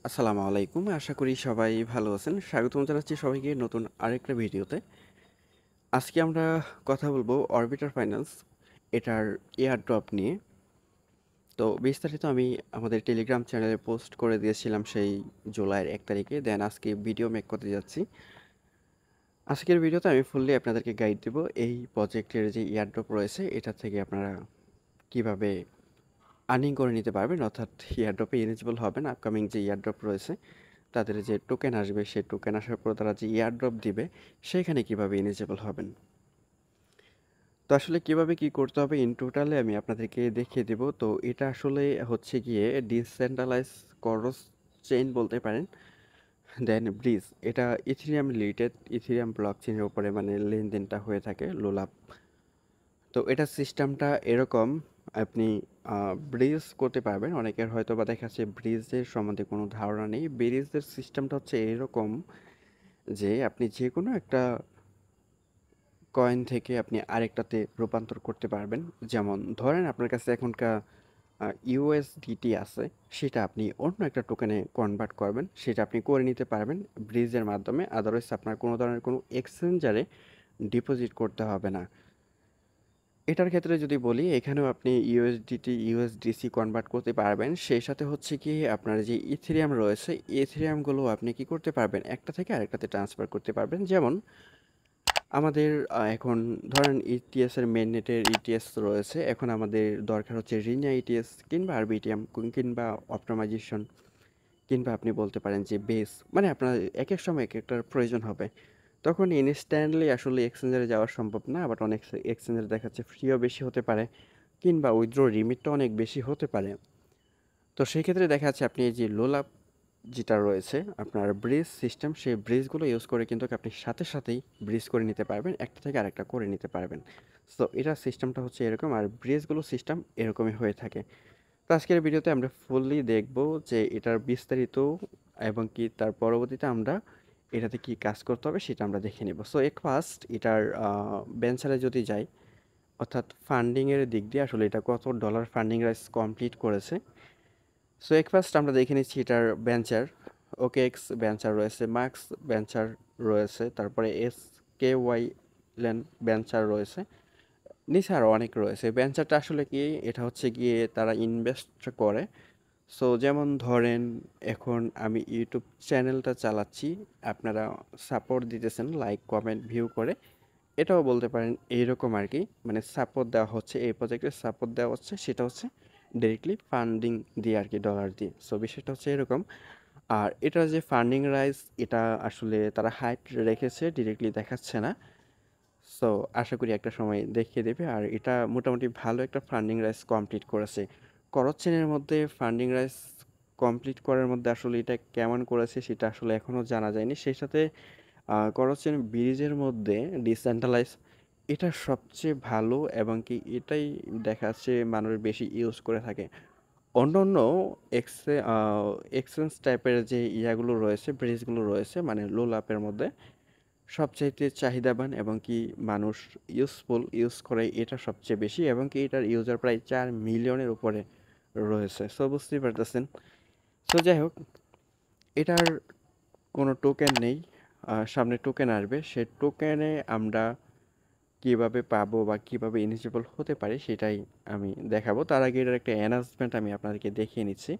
আসসালামু আলাইকুম। আশা করি সবাই ভালো আছেন। স্বাগতম জানাচ্ছি সবাইকে নতুন আরেকটা ভিডিওতে। আজকে আমরা কথা বলবো অরবিটার ফাইন্যান্স এটার এয়ারড্রপ নিয়ে। তো বিস্তারিত আমি আমাদের টেলিগ্রাম চ্যানেলে পোস্ট করে দিয়েছিলাম সেই জুলাইয়ের 1 তারিখে। দেন আজকে ভিডিও মেক করতে যাচ্ছি। আজকের ভিডিওতে আমি ফুললি আপনাদেরকে গাইড দেব এই প্রজেক্টের যে এয়ারড্রপ রয়েছে এটা থেকে আপনারা কিভাবে আর্নিং করে নিতে পারবেন, অর্থাৎ এয়ারড্রপে এলিজিবল হবেন। আপকামিং যে এয়ারড্রপ রয়েছে তাদের যে টোকেন আসবে, সেই টোকেন আসার পর তারা যে এয়ারড্রপ দিবে সেখানে কিভাবে এলিজিবল হবেন। তো আসলে কিভাবে কি করতে হবে ইন টোটালে আমি আপনাদেরকে দেখিয়ে দেব। তো এটা আসলে হচ্ছে গিয়ে ডিসেন্ট্রালাইজ ক্রস চেইন বলতে পারেন, দেন ব্রিজ। এটা ইথেরিয়াম রিলেটেড, ইথেরিয়াম ব্লক চেইনের উপরে মানে লেনদেনটা হয়ে থাকে লোলাপ। তো এটা সিস্টেমটা এরকম, আপনি ব্রিজ করতে পারবেন। অনেকের হয়তো বা দেখা যাচ্ছে ব্রিজের সম্বন্ধে কোনো ধারণা নেই। ব্রিজের সিস্টেমটা হচ্ছে এরকম যে আপনি যে কোনো একটা কয়েন থেকে আপনি আরেকটাতে রূপান্তর করতে পারবেন। যেমন ধরেন আপনার কাছে এখনকার ইউএসডিটি আছে, সেটা আপনি অন্য একটা টোকেনে কনভার্ট করবেন, সেটা আপনি করে নিতে পারবেন ব্রিজের মাধ্যমে। আদারওয়াইজ আপনার কোনো ধরনের কোনো এক্সচেঞ্জারে ডিপোজিট করতে হবে না। এটার ক্ষেত্রে যদি বলি, এখানেও আপনি ইউএসডিটি ইউএসডিসি কনভার্ট করতে পারবেন। সেই সাথে হচ্ছে কি আপনার যে ইথেরিয়াম রয়েছে, ইথেরিয়ামগুলো আপনি কি করতে পারবেন, একটা থেকে আরেকটাতে ট্রান্সফার করতে পারবেন। যেমন আমাদের এখন ধরেন ইটিএস এর মেইননেটের ইটিএস রয়েছে। এখন আমাদের দরকার হচ্ছে রিনা ইটিএস কিংবা আরবিটিএম কিংবা অপটিমাইজেশন, কিংবা আপনি বলতে পারেন যে বেস, মানে আপনার একেক সময় একেকটার প্রয়োজন হবে। তখন ইনস্ট্যান্টলি আসলে এক্সচেঞ্জারে যাওয়া সম্ভব না। বাট অনেক এক্সচেঞ্জারে দেখা যাচ্ছে ফিও বেশি হতে পারে, কিংবা উইথড্র লিমিটটা অনেক বেশি হতে পারে। তো সেই ক্ষেত্রে দেখা যাচ্ছে আপনি এই যে লোলাপ যেটা রয়েছে আপনার ব্রিজ সিস্টেম, সেই ব্রিজগুলো ইউজ করে কিন্তু আপনি সাথে সাথেই ব্রিজ করে নিতে পারবেন, একটা থেকে আরেকটা করে নিতে পারবেন। সো এটা সিস্টেমটা হচ্ছে এরকম, আর ব্রিজগুলো সিস্টেম এরকমই হয়ে থাকে। তো আজকের ভিডিওতে আমরা ফুললি দেখব যে এটার বিস্তারিত, এবং কি তার পরবর্তীতে আমরা এটাতে কি কাজ করতে হবে সেটা আমরা দেখে নেব। সো এক ফার্স্ট এটার ভেঞ্চারে যদি যাই, অর্থাৎ ফান্ডিংয়ের দিক দিয়ে আসলে এটা কত ডলার ফান্ডিং রাইজ কমপ্লিট করেছে। সো এক ফার্স্ট আমরা দেখে নিচ্ছি এটার ভেঞ্চার। ওকে এক্স ভেঞ্চার রয়েছে, মার্কস ভেঞ্চার রয়েছে, তারপরে S K Y lane venture রয়েছে, নিচে আরও অনেক রয়েছে। ভেঞ্চারটা আসলে কি, এটা হচ্ছে গিয়ে তারা ইনভেস্ট করে। সো যেমন ধরেন এখন আমি ইউটিউব চ্যানেলটা চালাচ্ছি, আপনারা সাপোর্ট দিতেছেন লাইক কমেন্ট ভিউ করে, এটাও বলতে পারেন এইরকম আর কি। মানে সাপোর্ট দেওয়া হচ্ছে, এই প্রজেক্টে সাপোর্ট দেওয়া হচ্ছে, সেটা হচ্ছে ডিরেক্টলি ফান্ডিং দিয়ে আর কি, ডলার দিয়ে। সো বিষয়টা হচ্ছে এরকম। আর এটা যে ফান্ডিং রাইজ, এটা আসলে তারা হাইট রেখেছে, ডিরেক্টলি দেখাচ্ছে না। সো আশা করি একটা সময় দেখিয়ে দেবে। আর এটা মোটামুটি ভালো একটা ফান্ডিং রাইজ কমপ্লিট করেছে। করচ্ছেনের মধ্যে ফান্ডিং রাইজ কমপ্লিট করার মধ্যে আসলে এটা কেমন করেছে সেটা আসলে এখনও জানা যায়নি। সেই সাথে করচ্ছেন ব্রিজের মধ্যে ডিসেন্ট্রালাইজ, এটা সবচেয়ে ভালো, এবং কি এটাই দেখা যাচ্ছে মানুষ বেশি ইউজ করে থাকে। অন্যান্য এক্সচেঞ্জ টাইপের যে ইয়াগুলো রয়েছে, ব্রিজগুলো রয়েছে, মানে লো লাপের মধ্যে সবচাইতে চাহিদাবান এবং কি মানুষ ইউজ করে এটা সবচেয়ে বেশি, এবং কি এটার ইউজার প্রায় 4 মিলিয়নের উপরে রয়েছে। সো বুঝতেই পারতেছেন। সো যাই হোক, এটার কোনো টোকেন নেই, সামনে টোকেন আসবে। সে টোকেনে আমরা কিভাবে পাবো বা কিভাবে এলিজিবল হতে পারি সেটাই আমি দেখাবো। তার আগে এটার একটা অ্যানাউন্সমেন্ট আমি আপনাদেরকে দেখিয়ে নিচ্ছি।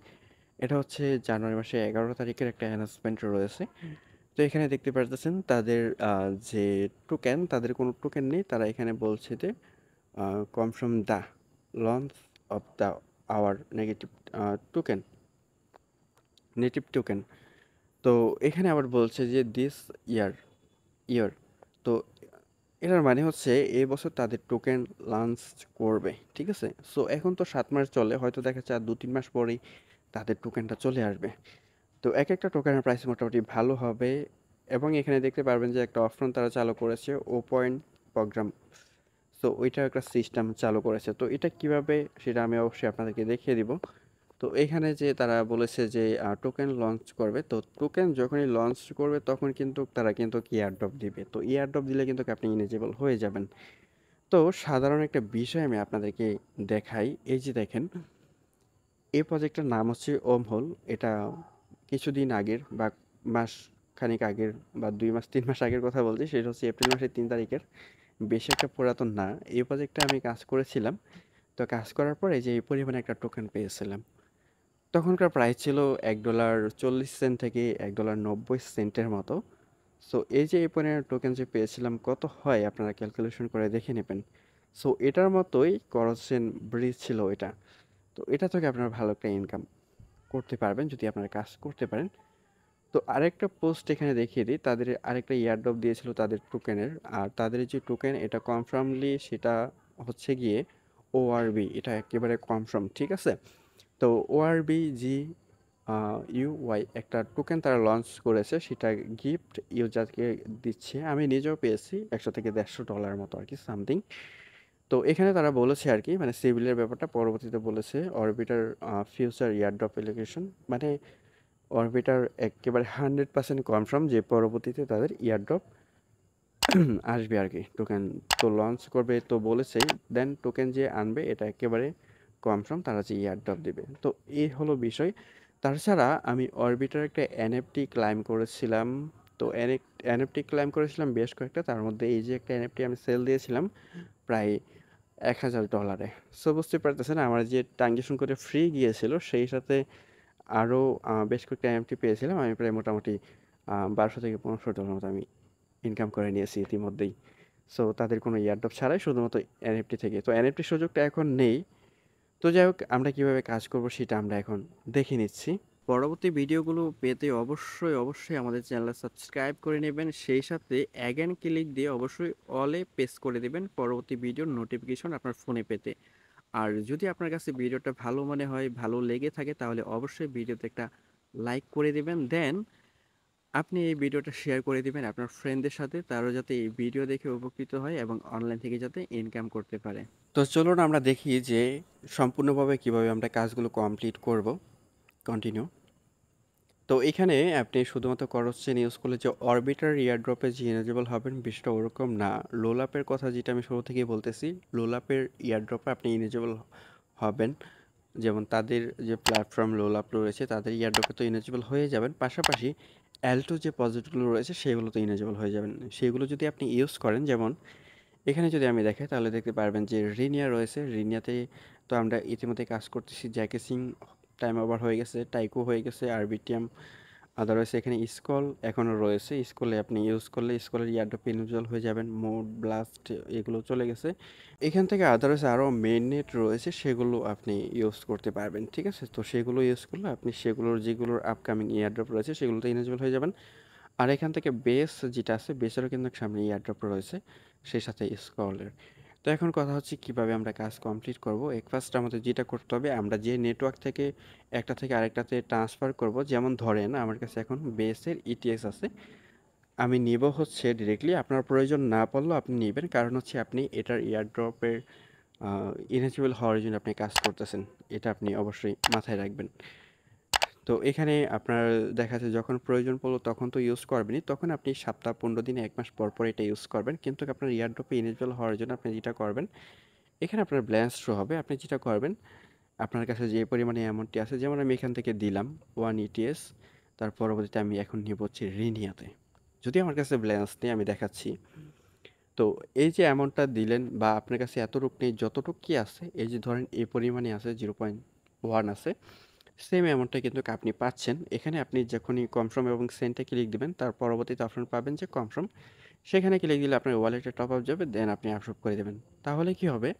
এটা হচ্ছে জানুয়ারি মাসে 11 তারিখের একটা অ্যানাউন্সমেন্ট রয়েছে। তো এখানে দেখতে পারতেছেন তাদের যে টোকেন, তাদের কোনো টোকেন নেই। তারা এখানে বলছে যে come from the launch of the hour negative token, native token. তো এখানে আবার বলছে যে দিস ইয়ার ইয়ার তো এটার মানে হচ্ছে এই বছর তাদের টোকেন লঞ্চ করবে, ঠিক আছে। সো এখন তো 7 মাস চলে, হয়তো দেখা যাচ্ছে আর 2-3 মাস পরেই তাদের টোকেনটা চলে আসবে। তো এক একটা টোকেনের প্রাইস মোটামুটি ভালো হবে। এবং এখানে দেখতে পারবেন যে একটা অপশন তারা চালু করেছে, ও পয়েন্ট প্রোগ্রাম। সো ওইটার একটা সিস্টেম চালু করেছে। তো এটা কিভাবে সেটা আমি অবশ্যই আপনাদেরকে দেখিয়ে দিব। তো এখানে যে তারা বলেছে যে টোকেন লঞ্চ করবে, তো টোকেন যখনই লঞ্চ করবে তখন কিন্তু তারা কিন্তু এয়ারড্রপ দিবে। তো এয়ারড্রপ দিলে কিন্তু আপনি ইলিজিবল হয়ে যাবেন। তো সাধারণ একটা বিষয় আমি আপনাদেরকে দেখাই। এই যে দেখেন, এই প্রজেক্টটার নাম হচ্ছে ওমহোল। এটা কিছুদিন আগের বা মাস খানিক আগের বা 2 মাস 3 মাস আগের কথা বলছি, সেটা হচ্ছে এপ্রিল মাসের 3 তারিখের। বেশি একটা পুরাতন না। এই প্রজেক্টে আমি কাজ করেছিলাম। তো কাজ করার পরে যে এই পরিমাণে একটা টোকেন পেয়েছিলাম। তখনকার প্রাইস ছিল $1.40 থেকে $1.90 মতো। সো এই যে এই পরিমাণে টোকেন যে পেয়েছিলাম কত হয় আপনারা ক্যালকুলেশন করে দেখে নেবেন। সো এটার মতোই করসেন ব্রিজ ছিল এটা। তো এটা থেকে আপনারা ভালো একটা ইনকাম করতে পারবেন যদি আপনারা কাজ করতে পারেন। তো আরেকটা পোস্ট এখানে দেখিয়ে দিই, তাদের আরেকটা ইয়ারড্রপ দিয়েছিল তাদের টোকেনের। আর তাদের যে টোকেন এটা কনফার্মলি সেটা হচ্ছে গিয়ে ওআরবি, এটা একেবারে কনফার্ম, ঠিক আছে। তো ওআরবি জি ইউওয়াই একটা টোকেন তারা লঞ্চ করেছে, সেটা গিফট ইউজারকে দিচ্ছে। আমি নিজেও পেয়েছি $100 থেকে $150 মতো আর কি সামথিং। তো এখানে তারা বলেছে আর কি, মানে সিভিলের ব্যাপারটা পরবর্তীতে বলেছে অরবিটার ফিউচার ইয়ারড্রপ এলোকেশন, মানে অরবিটার একেবারে 100% কনফার্ম যে পরবর্তীতে তাদের ইয়ারড্রপ আসবে আর কি। টোকেন তো লঞ্চ করবে তো বলেছেই, দেন টোকেন যে আনবে এটা একেবারে কনফার্ম তারা যে ইয়ারড্রপ দেবে। তো এই হলো বিষয়। তাছাড়া আমি অরবিটার একটা এনএফটি ক্লাইম করেছিলাম। তো এনএফটি ক্লাইম করেছিলাম বেশ কয়েকটা, তার মধ্যে এই যে একটা এনএফটি আমি সেল দিয়েছিলাম প্রায় $1,000। সো বুঝতে পারতেছেন আমার যে ট্রানজ্যাকশন করে ফ্রি গিয়েছিল সেই সাথে আরও বেশ কয়েকটা এনএফটি পেয়েছিলাম। আমি প্রায় মোটামুটি $1,200 থেকে $1,500 মতো আমি ইনকাম করে নিয়েছি ইতিমধ্যেই। সো তাদের কোনো ইয়ারড্রপ ছাড়াই শুধুমাত্র এনএফটি থেকে। তো এনএফটির সুযোগটা এখন নেই। তো যাই হোক, আমরা কীভাবে কাজ করব সেটা আমরা এখন দেখে নিচ্ছি। পরবর্তী ভিডিওগুলো পেতে অবশ্যই আমাদের চ্যানেলটা সাবস্ক্রাইব করে নেবেন, সেই সাথে অ্যাগেন ক্লিক দিয়ে অবশ্যই অলে প্রেস করে দেবেন পরবর্তী ভিডিওর নোটিফিকেশন আপনার ফোনে পেতে। আর যদি আপনার কাছে ভিডিওটা ভালো মনে হয়, ভালো লেগে থাকে, তাহলে অবশ্যই ভিডিওতে একটা লাইক করে দেবেন। দেন আপনি এই ভিডিওটা শেয়ার করে দিবেন আপনার ফ্রেন্ডদের সাথে, তারাও যাতে এই ভিডিও দেখে উপকৃত হয় এবং অনলাইন থেকে যাতে ইনকাম করতে পারে। তো চলুন আমরা দেখি যে সম্পূর্ণভাবে কিভাবে আমরা কাজগুলো কমপ্লিট করব। কন্টিনিউ। তো এখানে আপনি শুধুমাত্র করস চেন ইউজ করলে যে অরবিটার ইয়ারড্রপে যে এলিজিবল হবেন বিষয়টা ওরকম না। লোলাপের কথা যেটা আমি শুরু থেকেই বলতেছি, লোলাপের ইয়ারড্রপে আপনি এলিজিবল হবেন। যেমন তাদের যে প্ল্যাটফর্ম লোলাপ রয়েছে তাদের ইয়ারড্রপে তো এলিজিবল হয়ে যাবেন, পাশাপাশি অ্যালটো যে প্রজেক্টগুলো রয়েছে সেগুলো তো এলিজিবল হয়ে যাবেন। সেগুলো যদি আপনি ইউজ করেন, যেমন এখানে যদি আমি দেখাই তাহলে দেখতে পারবেন যে রিনিয়া রয়েছে। রিনিয়াতে তো আমরা ইতিমধ্যে কাজ করতেছি, জ্যাকেসিং টাইম ওভার হয়ে গেছে, টাইকো হয়ে গেছে, আরবিটিএম আদারওয়াইজ এখানে স্কল এখনও রয়েছে। স্কলে আপনি ইউজ করলে স্কলের ইয়ারড্রপ ইনজল হয়ে যাবেন। মোড ব্লাস্ট এগুলো চলে গেছে। এখান থেকে আদারওয়াইজ আরও মেইন নেট রয়েছে, সেগুলো আপনি ইউজ করতে পারবেন, ঠিক আছে। তো সেগুলো ইউজ করলে আপনি সেগুলোর যেগুলোর আপকামিং ইয়ারড্রপ রয়েছে সেগুলোতে ইনজল হয়ে যাবেন। আর এখান থেকে বেস যেটা আছে, বেসেরও কিন্তু সামনে ইয়ারড্রপ রয়েছে, সেই সাথে স্কলের। তো এখন কথা হচ্ছে কিভাবে আমরা কাজ কমপ্লিট করব। ফার্স্ট আমাদের যেটা করতে হবে, আমরা যে নেটওয়ার্ক থেকে একটা থেকে আরেকটাতে ট্রান্সফার করব, যেমন ধরেন আমার কাছে এখন বেসের ইটিএস আছে, আমি নিব হচ্ছে ডিরেক্টলি। আপনার প্রয়োজন না পড়লেও আপনি নেবেন, কারণ হচ্ছে আপনি এটার ইয়ারড্রপের ইনেজিবল হওয়ার জন্য আপনি কাজ করতেছেন, এটা আপনি অবশ্যই মাথায় রাখবেন। তো এখানে আপনার দেখা যাচ্ছে যখন প্রয়োজন পড়লো তখন তো ইউজ করবেনই, তখন আপনি সপ্তাহ 15 দিনে 1 মাস পর পর এটা ইউজ করবেন। কিন্তু আপনার ইয়ারড্রপে ইনেজিবল হওয়ার জন্য আপনি যেটা করবেন, এখানে আপনার ব্যালেন্স শো হবে। আপনি যেটা করবেন, আপনার কাছে যে পরিমাণে অ্যামাউন্টটি আছে, যেমন আমি এখান থেকে দিলাম 1 ইটিএস, তার পরবর্তীতে আমি এখন নিব হচ্ছে রিনিয়াতে। যদি আমার কাছে ব্যালেন্স নেই আমি দেখাচ্ছি। তো এই যে অ্যামাউন্টটা দিলেন বা আপনার কাছে এতটুক নেই, যতটুক কি আছে, এই যে ধরেন এই পরিমাণে আছে 0.1 আছে, সেম অ্যামাউন্টটা কিন্তু আপনি পাচ্ছেন। এখানে আপনি যখনই কনফার্ম এবং সেন্ডে ক্লিক দিবেন, তার পরবর্তীতে অপশন পাবেন যে কনফার্ম, সেখানে ক্লিক দিলে আপনার ওয়ালেটে টপ আপ যাবে, দেন আপনি অ্যাপ্রুভ করে দেবেন। তাহলে কি হবে,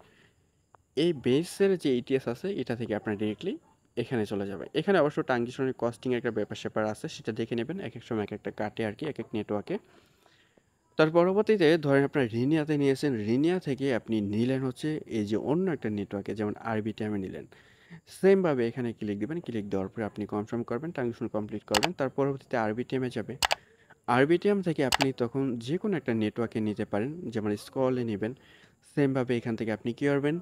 এই বেসের যে ইটিএস আছে এটা থেকে আপনার ডিরেক্টলি এখানে চলে যাবে। এখানে অবশ্য ট্রানজিশনের কস্টিং একটা ব্যাপার স্যাপার আছে, সেটা দেখে নেবেন। এক এক সময় এক একটা কাটে আর কি, এক এক নেটওয়ার্কে। তার পরবর্তীতে ধরেন আপনার রিনিয়াতে নিয়েছেন, রিনিয়া থেকে আপনি নিলেন হচ্ছে এই যে অন্য একটা নেটওয়ার্কে, যেমন আরবিটিএমে নিলেন। সেমভাবে এখানে ক্লিক দিবেন, ক্লিক দেওয়ার পরে আপনি কনফার্ম করবেন, ট্রানজেকশন কমপ্লিট করবেন। তার পরবর্তীতে আরবিটিএমে যাবে। আরবিটিএম থেকে আপনি তখন যে কোনো একটা নেটওয়ার্কে নিতে পারেন, যেমন স্কলে নেবেন। সেমভাবে এখান থেকে আপনি কী করবেন,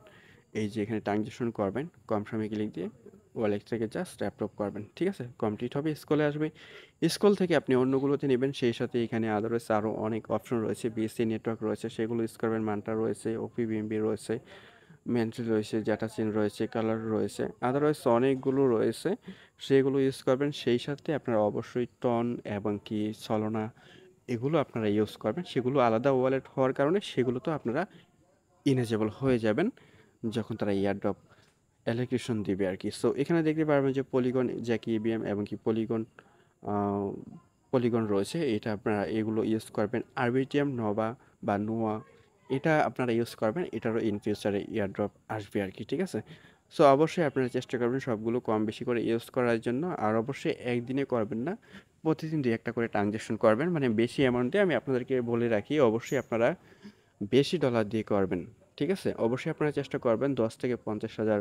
এই যে এখানে ট্রানজেকশন করবেন, কনফার্মে ক্লিক দিয়ে ওয়ালেট থেকে জাস্ট অ্যাপ্রুভ করবেন, ঠিক আছে। কমপ্লিট হবে, স্কলে আসবে। স্কল থেকে আপনি অন্যগুলোতে নেবেন, সেই সাথে এখানে আদারওয়াইজ অনেক অপশন রয়েছে, বিএসসি নেটওয়ার্ক রয়েছে, সেগুলো ইউজ করবেন। মান্টা রয়েছে, ওপিবিএমবি রয়েছে, মেন্ট্রি রয়েছে, জ্যাটাচিন রয়েছে, কালার রয়েছে, আদারওয়াইজ অনেকগুলো রয়েছে, সেগুলো ইউজ করবেন। সেই সাথে আপনারা অবশ্যই টন এবং কি সলোনা এগুলো আপনারা ইউজ করবেন। সেগুলো আলাদা ওয়ালেট হওয়ার কারণে সেগুলো তো আপনারা ইনেজেবল হয়ে যাবেন যখন তারা ইয়ারড্রপ অ্যালোকেশন দিবে আর কি। সো এখানে দেখতে পারবেন যে পলিগন, জ্যাকি ইভিএম এবং কি পলিগন রয়েছে, এটা আপনারা এগুলো ইউজ করবেন। আরবিটিএম নোভা বা নোয়া এটা আপনারা ইউজ করবেন, এটারও ইন ফিউচারে ইয়ারড্রপ আসবে আর কি, ঠিক আছে। সো অবশ্যই আপনারা চেষ্টা করবেন সবগুলো কম বেশি করে ইউজ করার জন্য। আর অবশ্যই একদিনে করবেন না, প্রতিদিন দুই একটা করে ট্রানজ্যাকশন করবেন, মানে বেশি অ্যামাউন্টে। আমি আপনাদেরকে বলে রাখি, অবশ্যই আপনারা বেশি ডলার দিয়ে করবেন, ঠিক আছে। অবশ্যই আপনারা চেষ্টা করবেন 10 থেকে 50 হাজার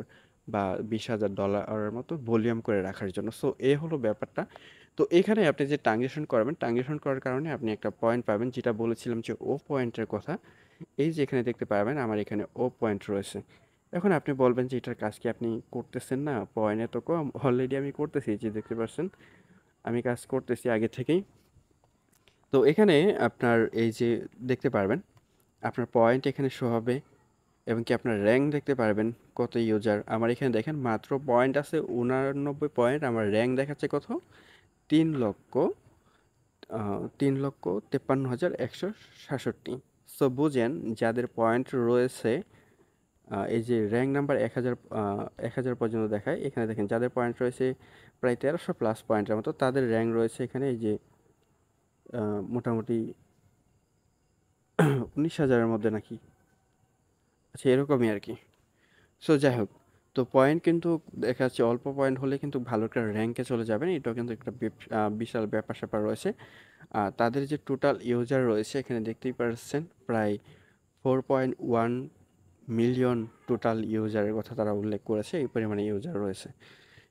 বা 20,000 ডলারের মতো ভলিউম করে রাখার জন্য। সো এই হলো ব্যাপারটা। তো এখানে আপনি যে ট্রানজ্যাকশন করবেন, ট্রানজ্যাকশন করার কারণে আপনি একটা পয়েন্ট পাবেন, যেটা বলেছিলাম যে ও পয়েন্টের কথা। এই যে এখানে দেখতে পাবেন আমার এখানে ও পয়েন্ট রয়েছে। এখন আপনি বলবেন যে এটার কাজ কি আপনি করতেছেন না, পয়েন্টে তো কম। অলরেডি আমি করতেছি, যে দেখতে পাচ্ছেন আমি কাজ করতেছি আগে থেকেই। তো এখানে আপনার এই যে দেখতে পারবেন আপনার পয়েন্ট এখানে শো হবে, এবং কি আপনার র্যাঙ্ক দেখতে পারবেন কত ইউজার। আমার এখানে দেখেন মাত্র পয়েন্ট আছে 89 পয়েন্ট, আমার র্যাঙ্ক দেখাচ্ছে কত, 3 লক্ষ 3,53,167। সো বুঝেন যাদের পয়েন্ট রয়েছে, এই যে র্যাঙ্ক নাম্বার 1,000 পর্যন্ত দেখায়, এখানে দেখেন যাদের পয়েন্ট রয়েছে প্রায় 1300+ পয়েন্টের মতো, তাদের র্যাঙ্ক রয়েছে এখানে এই যে মোটামুটি 19,000-এর মধ্যে নাকি, আচ্ছা এরকমই আর কি। সো যাই হোক, তো পয়েন্ট কিন্তু দেখা যাচ্ছে অল্প পয়েন্ট হলে কিন্তু ভালো একটা র্যাঙ্কে চলে যাবেন, এটাও কিন্তু একটা বিশাল ব্যাপার স্যাপার রয়েছে। তাদের যে টোটাল ইউজার রয়েছে এখানে দেখতেই পাচ্ছেন প্রায় 4.1 মিলিয়ন টোটাল ইউজারের কথা তারা উল্লেখ করেছে, এই পরিমাণে ইউজার রয়েছে।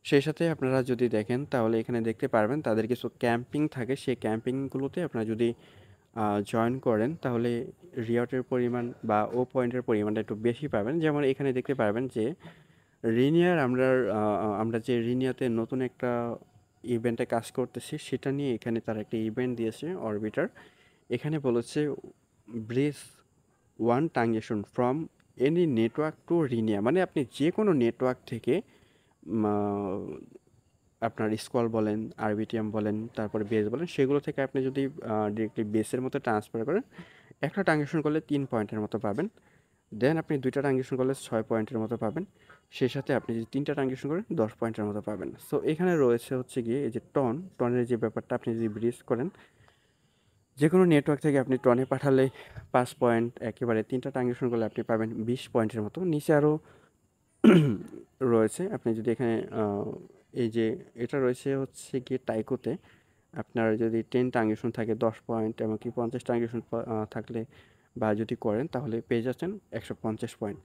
সেই সাথে আপনারা যদি দেখেন তাহলে এখানে দেখতে পারবেন তাদের কিছু ক্যাম্পিং থাকে, সেই ক্যাম্পিংগুলোতে আপনারা যদি জয়েন করেন তাহলে রিওয়ার্ডের পরিমাণ বা ও পয়েন্টের পরিমাণটা একটু বেশি পাবেন। যেমন এখানে দেখতে পারবেন যে রিনিয়ার আমরা যে রিনিয়াতে নতুন একটা ইভেন্টে কাজ করতেছি, সেটা নিয়ে এখানে তারা একটা ইভেন্ট দিয়েছে অরবিটার। এখানে বলেছে bridge 1 transaction from any network to রিনিয়া, মানে আপনি যে কোনো নেটওয়ার্ক থেকে আপনার স্কল বলেন, আরবিটিএম বলেন, তারপরে বেস বলেন, সেগুলো থেকে আপনি যদি ডিরেক্টলি বেসের মতো ট্রান্সফার করেন, একটা ট্রানজেকশন করলে 3 পয়েন্টের মতো পাবেন। দেন আপনি 2টা ট্রানজেকশন করলে 6 পয়েন্টের মতো পাবেন। সেই সাথে আপনি যদি 3টা ট্রানজেকশন করেন 10 পয়েন্টের মতো পাবেন। সো এখানে রয়েছে হচ্ছে গিয়ে এই যে টনের যে ব্যাপারটা, আপনি যদি ব্রিজ করেন যে কোনো নেটওয়ার্ক থেকে আপনি টনে পাঠালে 5 পয়েন্ট, একেবারে 3টা ট্রানজেকশন করলে আপনি পাবেন 20 পয়েন্টের মতো। নিচে আরও রয়েছে, আপনি যদি এখানে এই যে এটা রয়েছে হচ্ছে গিয়ে টাইকোতে, আপনার যদি 10 ট্রানজেকশন থাকে 10 পয়েন্ট, এমনকি 50 ট্রানজেকশন থাকলে বা যদি করেন তাহলে পেয়ে যাচ্ছেন 150 পয়েন্ট।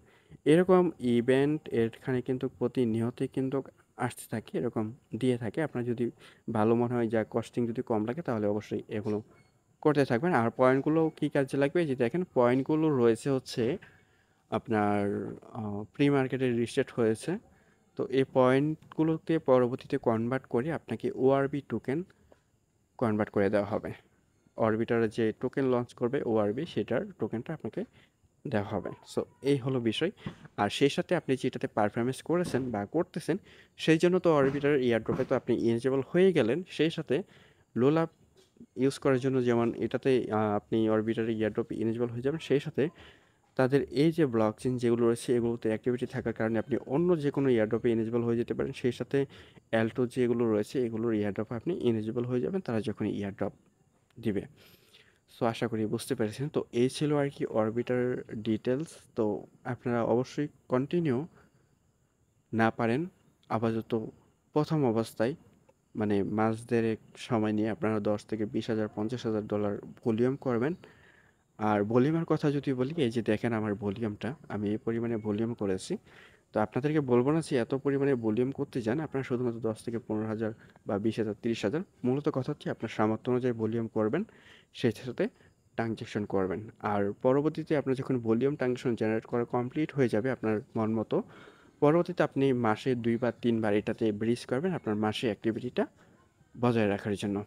এরকম ইভেন্ট এখানে কিন্তু প্রতিনিয়তই কিন্তু আসতে থাকে, এরকম দিয়ে থাকে। আপনার যদি ভালো মনে হয়, যা কস্টিং যদি কম লাগে, তাহলে অবশ্যই এগুলো করতে থাকবেন। আর পয়েন্টগুলো কী কাজে লাগবে, যে দেখেন পয়েন্টগুলো রয়েছে হচ্ছে আপনার প্রি মার্কেটে রিসেট হয়েছে। তো এই পয়েন্টগুলোকে পরবর্তীতে কনভার্ট করে আপনাকে ওআরবি টোকেন কনভার্ট করে দেওয়া হবে। অরবিটার যে টোকেন লঞ্চ করবে ওআরবি, সেটার টোকেনটা আপনাকে দেওয়া হবে। সো এই হলো বিষয়। আর সেই সাথে আপনি যেটাতে পারফরমেন্স করেছেন বা করতেছেন, সেই জন্য তো অরবিটার এয়ারড্রপে তো আপনি এলিজিবল হয়ে গেলেন। সেই সাথে লোলাপ ইউজ করার জন্য, যেমন এটাতে আপনি অরবিটার এয়ারড্রপে এলিজিবল হয়ে যাবেন। সেই সাথে তাদের এই যে ব্লকচেন যেগুলো রয়েছে, এগুলোতে অ্যাক্টিভিটি থাকার কারণে আপনি অন্য যে কোনো এয়ারড্রপে এলিজিবল হয়ে যেতে পারেন। সেই সাথে অ্যাল্টো যেগুলো রয়েছে, এগুলোর এয়ারড্রপে আপনি এলিজিবল হয়ে যাবেন তারা যখন এয়ারড্রপ দিবে। সো আশা করি বুঝতে পেরেছেন। তো এই ছিল আর কি অরবিটার ডিটেলস। তো আপনারা অবশ্যই কন্টিনিউ না পারেন আপাতত প্রথম অবস্থায়, মানে মাস দেড়েক সময় নিয়ে আপনারা 10 থেকে 20 হাজার 50,000 ডলার ভলিউম করবেন। আর ভলিউমের কথা যদি বলি, এই যে দেখেন আমার ভলিউমটা, আমি এই পরিমাণে ভলিউম করেছি। তো আপনাদেরকে বলবো না যে এত পরিমাণে ভলিউম করতে যান, আপনারা শুধুমাত্র 10 থেকে 15 হাজার বা 20,000 30,000, মূলত কথা হচ্ছে আপনার সামর্থ্য অনুযায়ী ভলিউম করবেন, সেই সাথে ট্রানজেকশন করবেন। আর পরবর্তীতে আপনার যখন ভলিউম ট্রানজেকশন জেনারেট করা কমপ্লিট হয়ে যাবে আপনার মন মতো, পরবর্তীতে আপনি মাসে 2 বা 3 বার এটাতে ব্রিজ করবেন আপনার মাসে অ্যাক্টিভিটিটা বজায় রাখার জন্য।